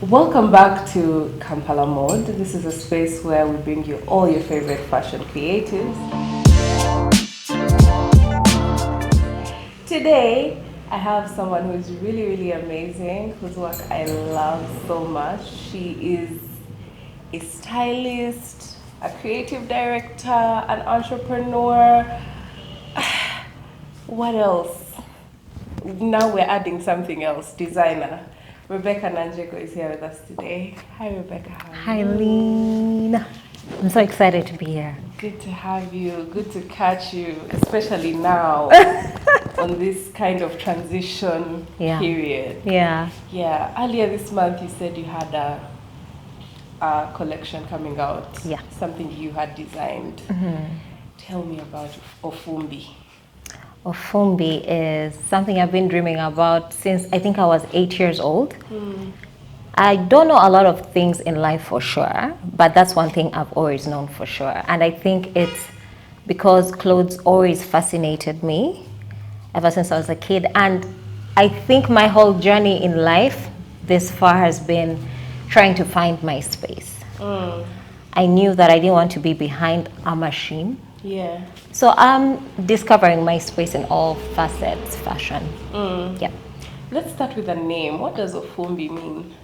Welcome back to Kampala Mode. This is a space where we bring you all your favorite fashion creatives. Today, I have someone who is really, really amazing, whose work I love so much. She is a stylist, a creative director, an entrepreneur. What else? Now we're adding something else, designer. Rebecca Nanjego is here with us today. Hi, Rebecca. Hi, Lean. I'm so excited to be here. Good to have you. Good to catch you, especially now on this kind of transition period. Yeah. Yeah. Earlier this month, you said you had a collection coming out. Yeah. Something you had designed. Tell me about Ofumbi. Ofumbi is something I've been dreaming about since I think I was 8 years old. I don't know a lot of things in life for sure, but that's one thing I've always known for sure. And I think it's because clothes always fascinated me ever since I was a kid. And I think my whole journey in life this far has been trying to find my space. I knew that I didn't want to be behind a machine. Yeah. So I'm discovering my space in all facets, fashion. Yeah. Let's start with the name. What does Ofumbi mean?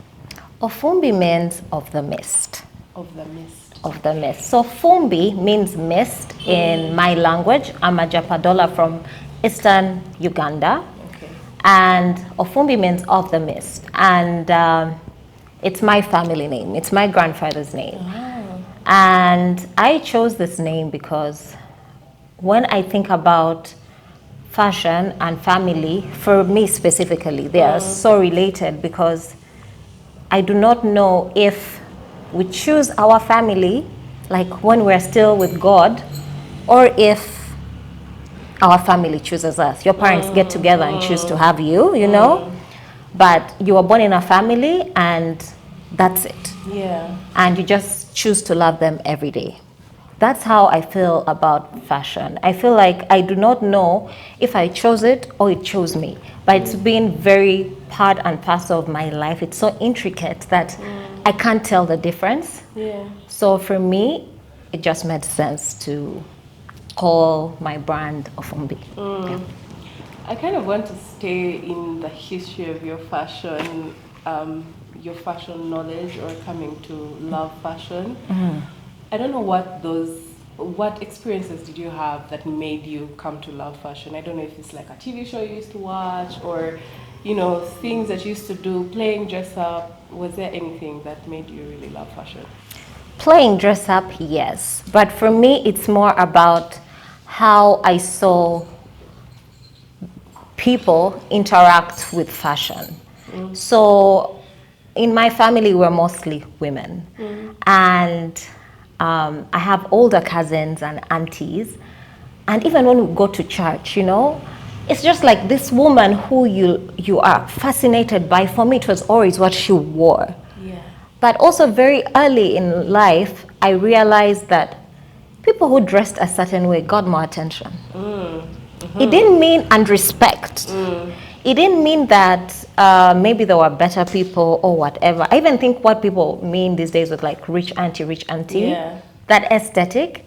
Ofumbi means of the mist. Of the mist. Of the mist. So Fumbi means mist in my language. I'm a Japadola from eastern Uganda. Okay. And Ofumbi means of the mist. And it's my family name. It's my grandfather's name. And I chose this name because when I think about fashion and family, for me specifically, they are so related because I do not know if we choose our family, like when we're still with God, or if our family chooses us. Your parents get together and choose to have you, you know? But you were born in a family and that's it. Yeah. And you just choose to love them every day. That's how I feel about fashion. I feel like I do not know if I chose it or it chose me, but it's been very part and parcel of my life. It's so intricate that I can't tell the difference. Yeah. So for me, it just made sense to call my brand Ofumbi. Yeah. I kind of want to stay in the history of your fashion knowledge or coming to love fashion. I don't know what experiences did you have that made you come to love fashion? I don't know if it's like a TV show you used to watch or, things that you used to do, playing dress up. Was there anything that made you really love fashion? Playing dress up, yes. But for me, it's more about how I saw people interact with fashion. So in my family, we're mostly women. And I have older cousins and aunties. And even when we go to church, it's just like this woman who you are fascinated by. For me, it was always what she wore. Yeah. But also very early in life, I realized that people who dressed a certain way got more attention. It didn't mean and respect. It didn't mean that maybe there were better people or whatever. I even think what people mean these days with like rich auntie, Yeah. that aesthetic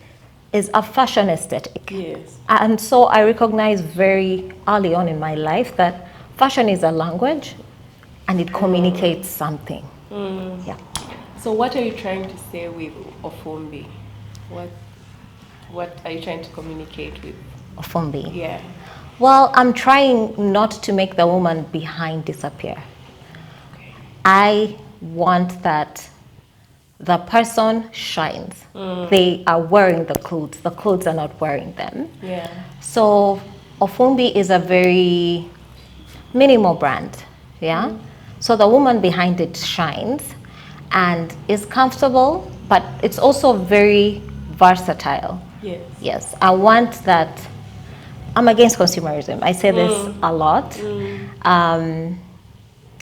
is a fashion aesthetic. Yes. And so I recognized very early on in my life that fashion is a language and it communicates something. Yeah. So what are you trying to say with Ofumbi? What are you trying to communicate with? Ofumbi. Yeah. Well, I'm trying not to make the woman behind disappear. Okay. I want that the person shines. They are wearing the clothes are not wearing them. Yeah. So Ofumbi is a very minimal brand, yeah? So the woman behind it shines and is comfortable, but it's also very versatile. Yes. Yes, I want that. I'm against consumerism. I say this a lot.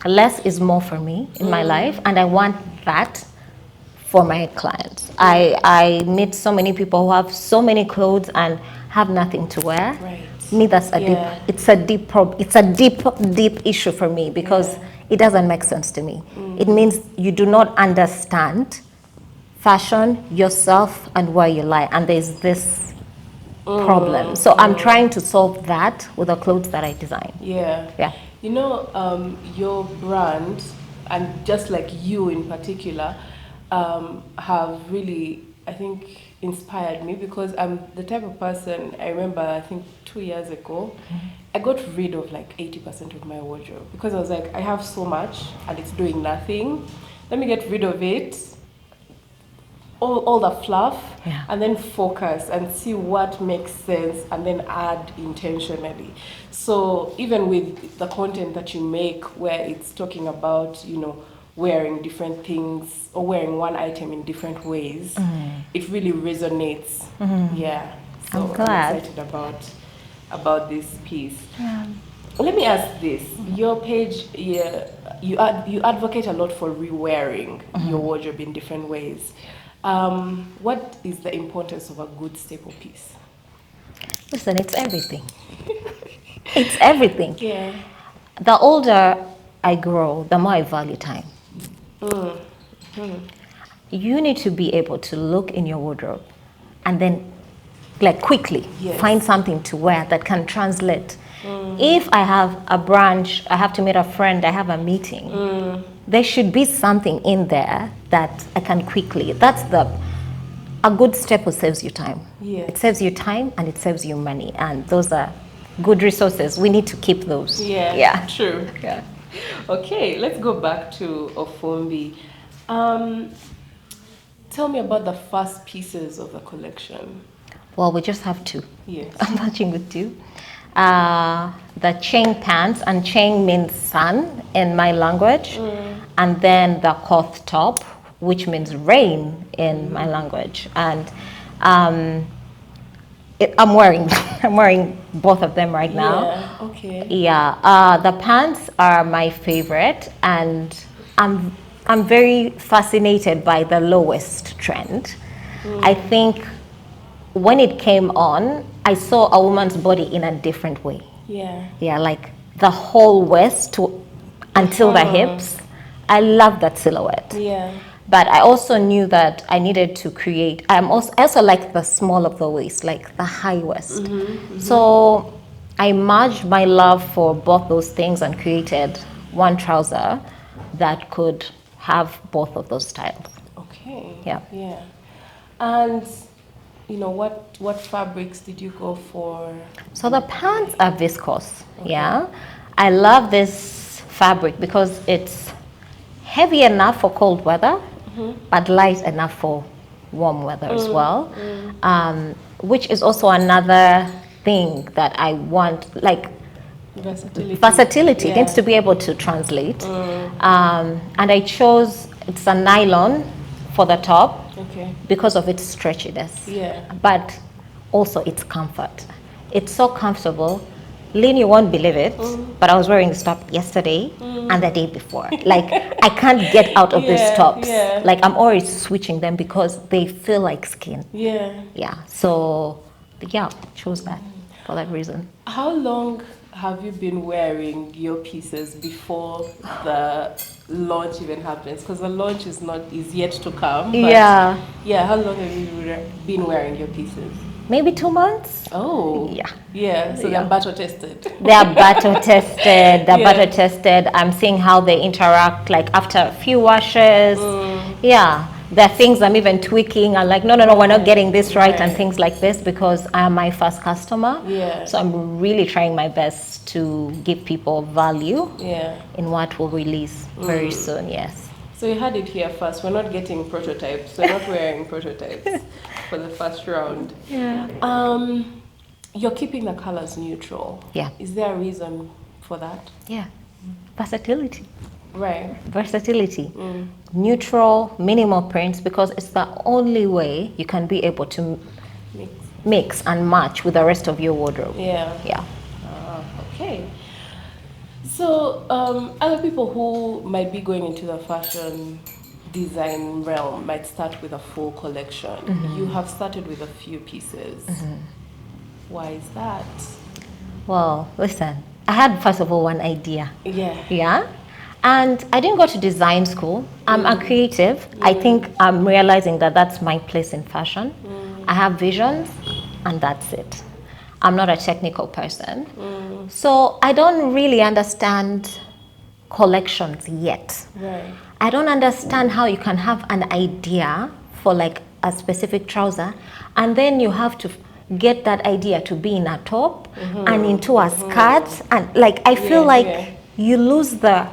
Less is more for me in my life, and I want that for my clients. I meet so many people who have so many clothes and have nothing to wear. Right. Me, that's a deep. It's a deep issue for me because it doesn't make sense to me. It means you do not understand fashion, yourself, and where you lie. And there's this problem. So I'm trying to solve that with the clothes that I design. Yeah. Yeah. You know, your brand, and just like you in particular, have really, I think, inspired me, because I'm the type of person, I remember, I think 2 years ago, I got rid of like 80% of my wardrobe, because I was like, I have so much and it's doing nothing. Let me get rid of it, all the fluff, Yeah. and then focus and see what makes sense, and then add intentionally. So even with the content that you make, where it's talking about, you know, wearing different things or wearing one item in different ways, it really resonates. Yeah. So I'm glad. excited about this piece. Let me ask this: your page, yeah, you advocate a lot for rewearing your wardrobe in different ways. What is the importance of a good staple piece? Listen, it's everything. It's everything. Yeah. The older I grow, the more I value time. You need to be able to look in your wardrobe and then, like, quickly Yes. find something to wear that can translate. If I have a brunch, I have to meet a friend, I have a meeting, there should be something in there that I can quickly. A good staple saves you time. Yes. It saves you time and it saves you money, and those are good resources. We need to keep those. Yeah. Yeah. True. Yeah. Okay, let's go back to Ofumbi. Tell me about the first pieces of the collection. Well, we just have two. Yes. I'm matching with two. The Cheng pants, and Cheng means sun in my language, and then the Koth top, which means rain in my language. And I'm wearing I'm wearing both of them right now. Yeah. Okay. Yeah, the pants are my favorite, and I'm very fascinated by the lowest trend. I think when it came on, I saw a woman's body in a different way. Yeah. Yeah, like the whole waist to until the hips. I love that silhouette. Yeah. But I also knew that I needed to create. I also like the small of the waist, like the high waist. So I merged my love for both those things and created one trouser that could have both of those styles. Okay. Yeah. Yeah. And you know, what fabrics did you go for? So the pants are viscose. Yeah. I love this fabric because it's heavy enough for cold weather, but light enough for warm weather as well. Which is also another thing that I want, like Versatility. versatility. It Yeah. needs to be able to translate. And I chose, it's a nylon for the top Okay. because of its stretchiness. Yeah. But also its comfort. It's so comfortable. Lynn, you won't believe it, but I was wearing this top yesterday and the day before. Like, I can't get out of these tops. Yeah. Like, I'm always switching them because they feel like skin. Yeah. Yeah. So, yeah, chose that for that reason. How long have you been wearing your pieces before the launch even happens? Because the launch is yet to come. But Yeah. Yeah. How long have you been wearing your pieces? Maybe 2 months. Oh. Yeah. Yeah. So Yeah. they're battle tested. They are battle tested. They're Yeah. battle tested. I'm seeing how they interact, like after a few washes. Yeah. There are things I'm even tweaking. I'm like, no, we're not getting this right, and Right. things like this, because I'm my first customer. Yeah. So I'm really trying my best to give people value Yeah. in what will release very soon. Yes. So you had it here first. We're not getting prototypes. We're not wearing prototypes for the first round. Yeah. You're keeping the colors neutral. Yeah. Is there a reason for that? Yeah. Versatility. Right. Versatility. Neutral, minimal prints, because it's the only way you can be able to Mix. mix and match with the rest of your wardrobe. Yeah. Yeah. Okay. So other people who might be going into the fashion design realm might start with a full collection. You have started with a few pieces. Why is that? Well, listen, I had first of all one idea. Yeah. Yeah. And I didn't go to design school. I'm a creative. I think I'm realizing that that's my place in fashion. I have visions, and that's it. I'm not a technical person. So I don't really understand collections yet. Right. I don't understand how you can have an idea for like a specific trouser, and then you have to get that idea to be in a top and into a skirt, and like I feel like you lose the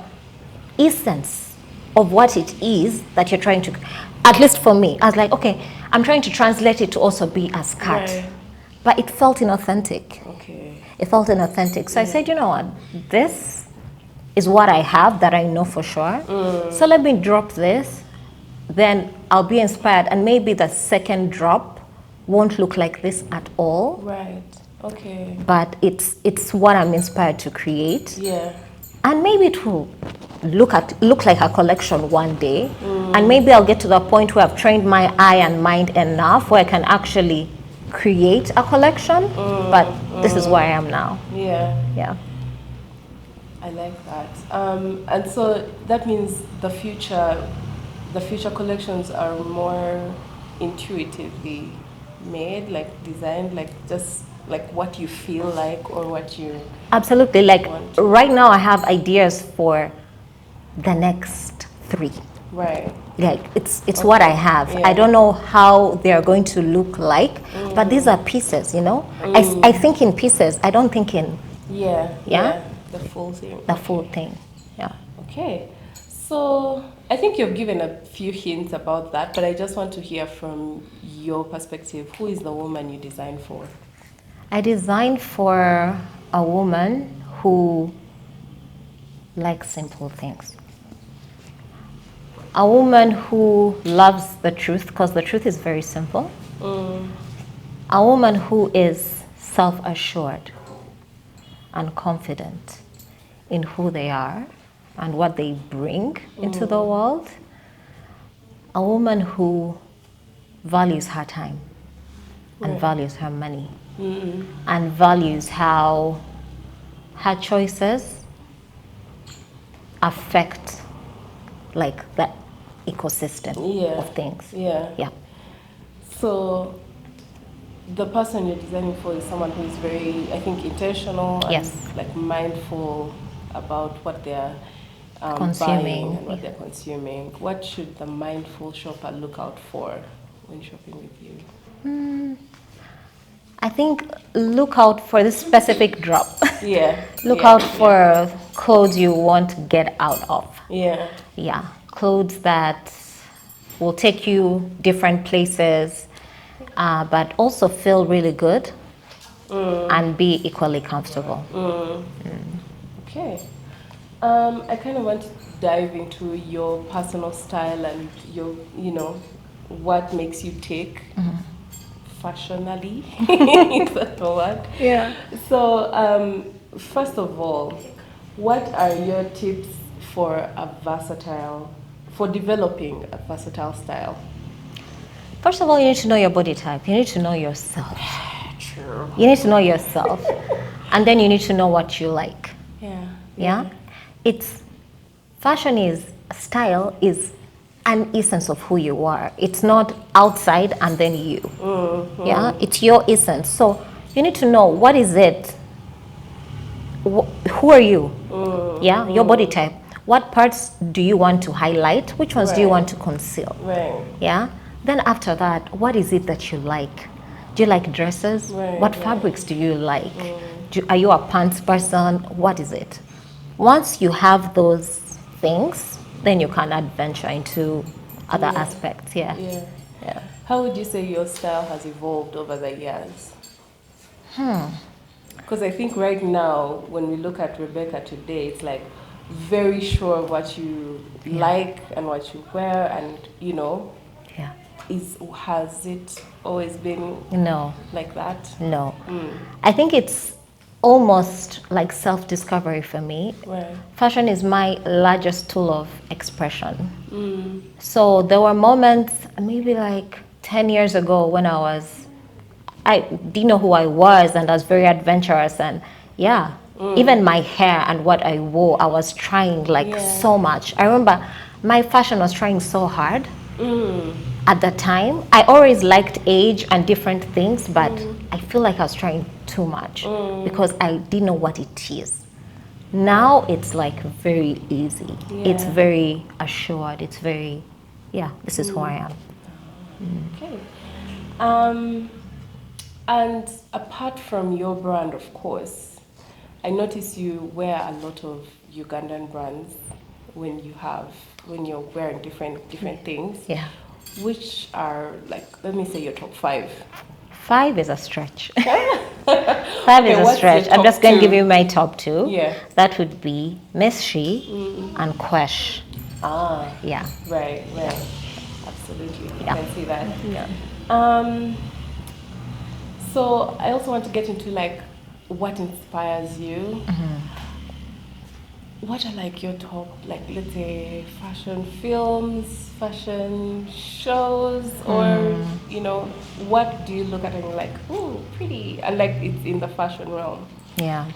essence of what it is that you're trying to, at least for me. I was like, okay, I'm trying to translate it to also be a skirt. Right. But it felt inauthentic. Okay. It felt inauthentic. So I said, you know what, this is what I have that I know for sure. So let me drop this, then I'll be inspired, and maybe the second drop won't look like this at all. Right. Okay. But it's what I'm inspired to create. Yeah. And maybe it will look like a collection one day. And maybe I'll get to the point where I've trained my eye and mind enough where I can actually create a collection. But this is where I am now. Yeah. Yeah. I like that. And so that means the future collections are more intuitively made, like designed, like just like what you feel like or what you Absolutely. Like want. right now I have ideas for the next 3. Right. Like it's what I have. Yeah. I don't know how they are going to look like, but these are pieces, you know. I think in pieces. I don't think in Yeah. The full thing. the full thing. Yeah. Okay. So I think you've given a few hints about that, but I just want to hear from your perspective. Who is the woman you designed for? I designed for a woman who likes simple things. A woman who loves the truth, because the truth is very simple. A woman who is self-assured and confident in who they are and what they bring into the world. A woman who values her time and values her money and values how her choices affect like the ecosystem of things. Yeah. So the person you're designing for is someone who is very, I think, intentional and like mindful about what they're buying and what they're consuming. What should the mindful shopper look out for when shopping with you? I think look out for this specific drop. Look Yeah. out for clothes you want to get out of. Yeah. Clothes that will take you different places, but also feel really good and be equally comfortable. Okay. I kind of want to dive into your personal style and your, what makes you tick fashionally. Is that the word? Yeah. So, first of all, what are your tips for developing a versatile style? First of all, you need to know your body type. You need to know yourself. True. You need to know yourself. And then you need to know what you like. Yeah? Style is an essence of who you are. It's not outside and then you. Yeah? It's your essence. So you need to know what is it. Who are you? Yeah? Your body type. What parts do you want to highlight? Which ones do you want to conceal? Yeah? Then after that, what is it that you like? Do you like dresses? What fabrics do you like? Are you a pants person? What is it? Once you have those things, then you can adventure into other aspects. Yeah. How would you say your style has evolved over the years? Because I think right now, when we look at Rebecca today, it's like very sure of what you like and what you wear, and has it always been like that? No. I think it's almost like self-discovery for me. Fashion is my largest tool of expression. So there were moments, maybe like 10 years ago, when I didn't know who I was, and I was very adventurous, and Even my hair and what I wore, I was trying like so much. I remember my fashion was trying so hard at the time. I always liked age and different things, but I feel like I was trying too much because I didn't know what it is. Now it's like very easy. It's very assured. It's very, this is who I am. Okay. And apart from your brand, of course, I notice you wear a lot of Ugandan brands when you're wearing different things. Yeah. Which are, like, let me say your top 5. 5 is a stretch. 5 is a stretch. I'm just going to give you my top 2. Yeah. That would be Miss She and Quesh. Ah. Yeah. Right. Absolutely. Yeah. I can see that. Yeah. So I also want to get into like what inspires you. What are like your top, like, let's say, fashion films, fashion shows, or what do you look at and you're like, oh, pretty, and like it's in the fashion realm? Yeah.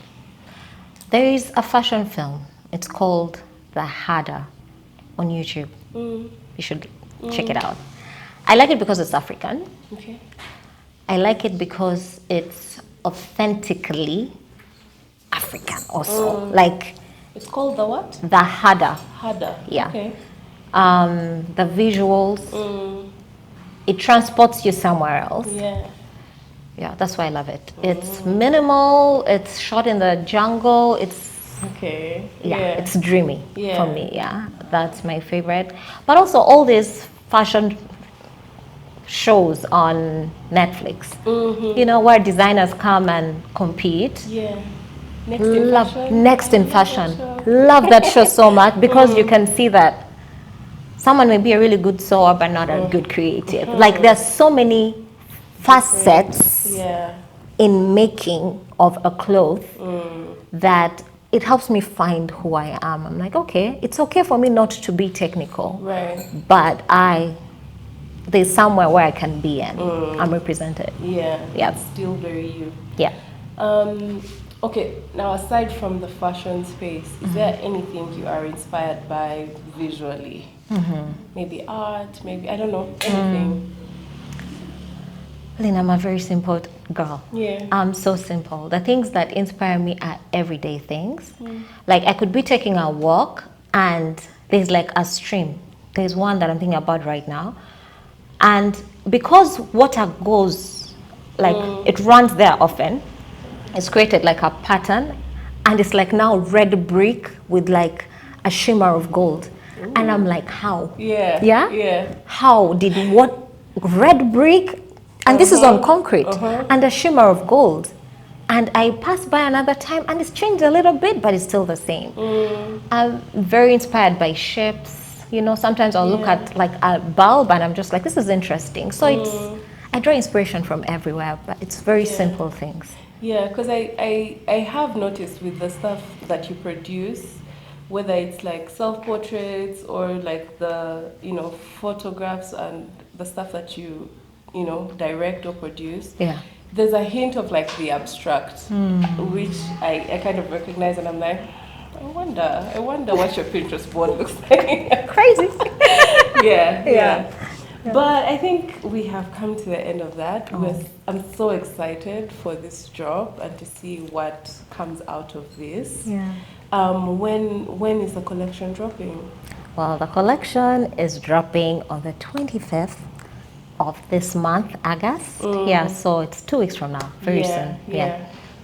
There is a fashion film. It's called The Hada on YouTube. You should check it out. I like it because it's African. Okay. I like it because it's authentically African also. Like, it's called the what? The Hada. Hada. Yeah. Okay. The visuals, it transports you somewhere else. Yeah, that's why I love it. It's minimal, it's shot in the jungle, it's it's dreamy for me. Yeah, that's my favorite. But also all these fashion shows on Netflix, where designers come and compete. Next in Fashion. Love that show so much because you can see that someone may be a really good sewer but not a good creative. Like, there's so many facets in making of a cloth that it helps me find who I am. I'm like, okay, it's okay for me not to be technical, but there's somewhere where I can be and I'm represented. It's still very you. Okay, now aside from the fashion space, is there anything you are inspired by visually? Maybe art, maybe, I don't know, anything. Lynn, I'm a very simple girl. Yeah. I'm so simple. The things that inspire me are everyday things. Like, I could be taking a walk and there's like a stream. There's one that I'm thinking about right now. And because water goes, like, it runs there often, it's created like a pattern, and it's like now red brick with like a shimmer of gold. And I'm like, how? How did what red brick, and this is on concrete, and a shimmer of gold. And I passed by another time and it's changed a little bit, but it's still the same. I'm very inspired by shapes. Sometimes I'll look at like a bulb and I'm just like, this is interesting. So I draw inspiration from everywhere, but it's very simple things. Yeah, because I have noticed with the stuff that you produce, whether it's like self-portraits or like the, photographs and the stuff that you direct or produce, there's a hint of like the abstract, which I kind of recognize, and I'm like, I wonder what your Pinterest board looks like. Crazy. Yeah. But I think we have come to the end of that. I'm so excited for this job and to see what comes out of this. When is the collection dropping? Well, the collection is dropping on the 25th of this month, August. So it's 2 weeks from now, very soon.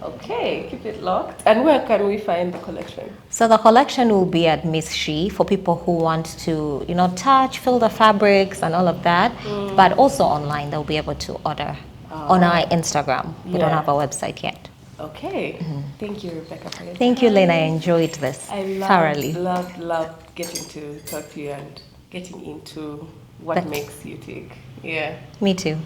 Okay, keep it locked. And where can we find the collection? So the collection will be at Miss She for people who want to, touch, feel the fabrics and all of that. But also online, they'll be able to order on our Instagram. We don't have a website yet. Okay. Thank you, Rebecca, for your Thank you, Lena. I enjoyed this thoroughly. Loved getting to talk to you and getting into what makes you tick. Yeah. Me too.